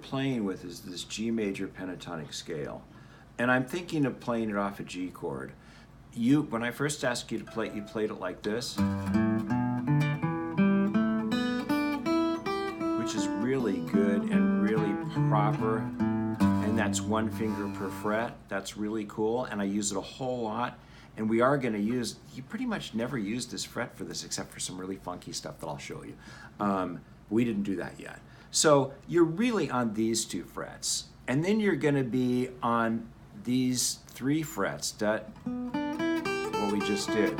playing with is this G major pentatonic scale. And I'm thinking of playing it off a G chord. When I first asked you to play, you played it like this, which is really good and really proper. And that's 1 finger per fret. That's really cool. And I use it a whole lot. And we are going to use, you pretty much never use this fret for this except for some really funky stuff that I'll show you. We didn't do that yet. So you're really on these 2 frets. And then you're going to be on these 3 frets, that what we just did.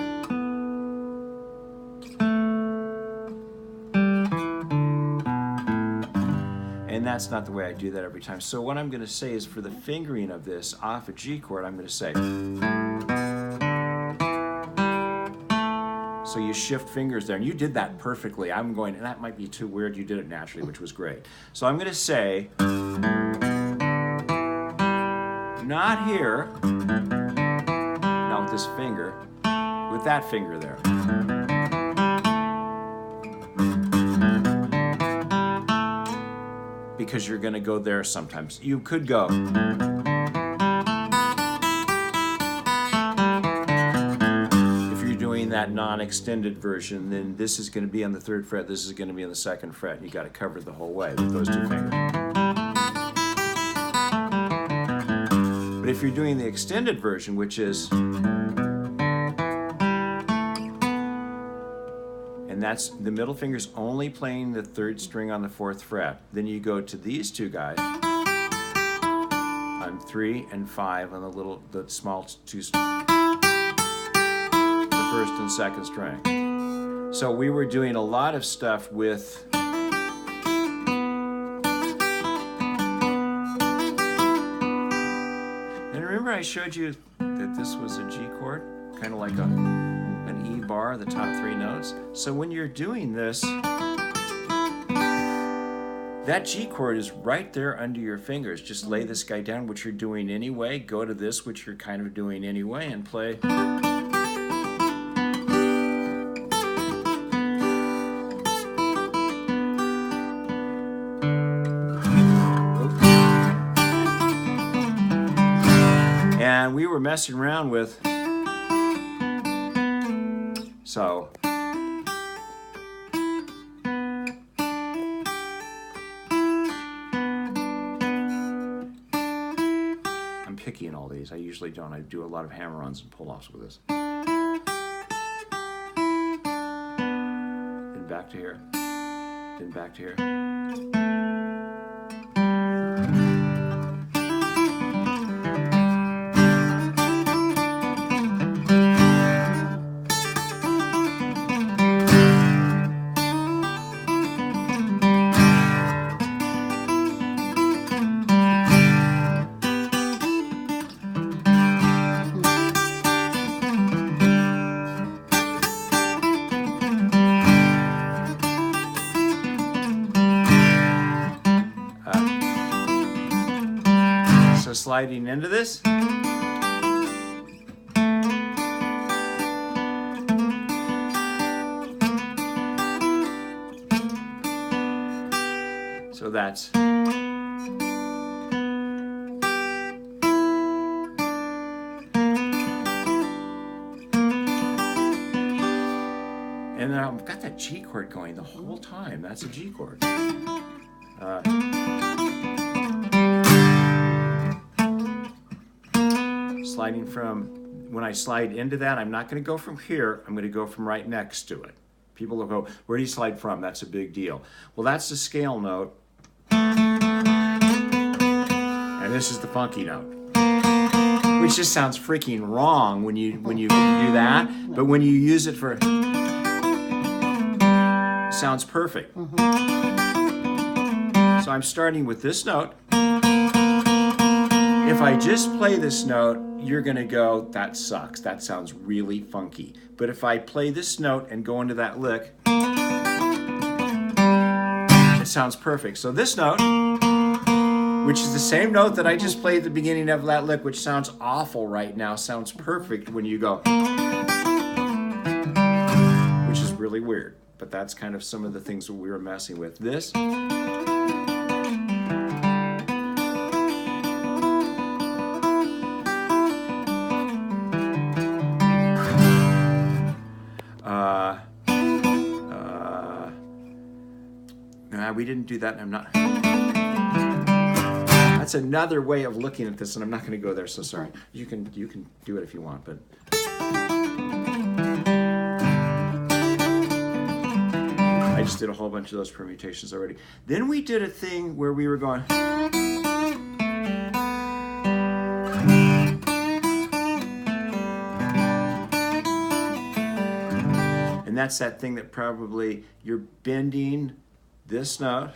And that's not the way I do that every time. So what I'm going to say is for the fingering of this off a G chord, I'm going to say. So you shift fingers there, and you did that perfectly. I'm going, and that might be too weird. You did it naturally, which was great. So I'm going to say, not here, not with this finger, with that finger there. Because you're going to go there sometimes. You could go. That non-extended version, then this is going to be on the 3rd fret, this is going to be on the 2nd fret, and you got to cover the whole way with those 2 fingers. But if you're doing the extended version, which is, and that's the middle finger's only playing the 3rd string on the 4th fret, then you go to these 2 guys on 3 and 5 on the small 2 strings. 1st and 2nd string. So we were doing a lot of stuff with and remember I showed you that this was a G chord, kind of like an E bar, the top 3 notes. So when you're doing this, that G chord is right there under your fingers. Just lay this guy down, which you're doing anyway, go to this, which you're kind of doing anyway, and play. And we were messing around with, so I'm picky in all these. I usually don't. I do a lot of hammer-ons and pull-offs with this. Then back to here. Then back to here. So sliding into this. So that's. And then I've got that G chord going the whole time. That's a G chord. Sliding from, when I slide into that, I'm not going to go from here. I'm going to go from right next to it. People will go, where do you slide from? That's a big deal. Well, that's the scale note. And this is the funky note. Which just sounds freaking wrong when you do that. But when you use it for, it sounds perfect. So I'm starting with this note. If I just play this note, you're going to go, that sucks. That sounds really funky. But if I play this note and go into that lick, it sounds perfect. So this note, which is the same note that I just played at the beginning of that lick, which sounds awful right now, sounds perfect when you go, which is really weird. But that's kind of some of the things that we were messing with. This. we didn't do that, and I'm not. That's another way of looking at this, and I'm not going to go there, so sorry. You can do it if you want, but. I just did a whole bunch of those permutations already. Then we did a thing where we were going. And that's that thing that probably you're bending this note.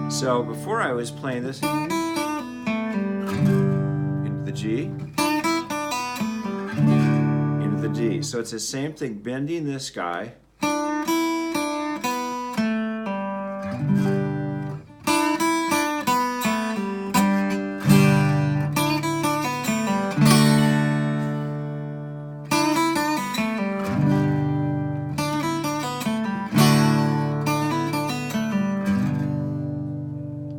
So before I was playing this into the G, into the D. So it's the same thing, bending this guy.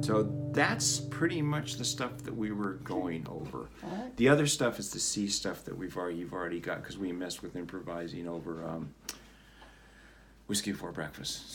So that's pretty much the stuff that we were going over. The other stuff is the C stuff that you've already got, because we messed with improvising over Whiskey Before Breakfast.